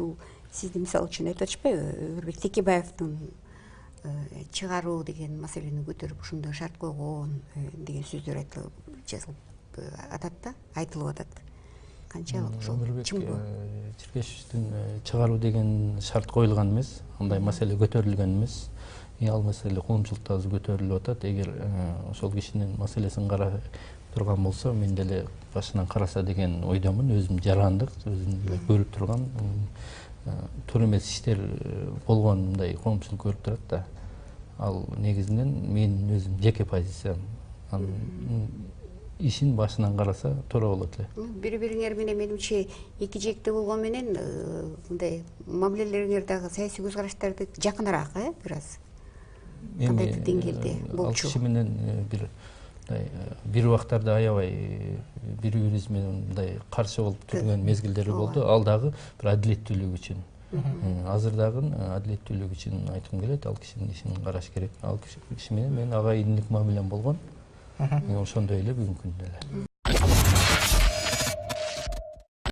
ушул сизди мисалы үчүн айтып атышпайбы, Өрбек Текебаевдин чыгаруу деген маселени көтөрүп ушундай шарт койгон деген сөздөр жазылып атат да, айтылып атат. Канчалык ошол чынбы? Черкешевдин чыгаруу деген шарт коюлган эмес, андай маселе көтөрүлгөн эмес. Ал маселе коомчулукта азыр көтөрүлүп атат. Эгер ошол кишинин маселесин карап турган болсо, мен деле башынан караса деген ойдомун. Өзүм жарандык, өзүм көрүп турган туура эмес иштер болгон мындай коомчулук көрүп турат да. Ал негизинен менин өзүм жеке позициям. Ишин башынан караса туура болот эле. Бири-бириңер менен менимче эки жээкте болгон менен мындай мамилелериңер дагы саясий көз караштарды жакыныраак, бир аз. Кандайдыр деңгээлде болчу. Ал киши менен бир убактарда аябай бири-бирибиз менен мындай каршы болуп турган мезгилдери болду. Ал дагы бир адилеттүүлүк үчүн. Азыр дагы адилеттүүлүк үчүн айткым келет. Ал кишинин ишин караш керек. Ал киши менен мен ага инилик мамилем болгон. Ошондой эле бүгүнкү күндө эле.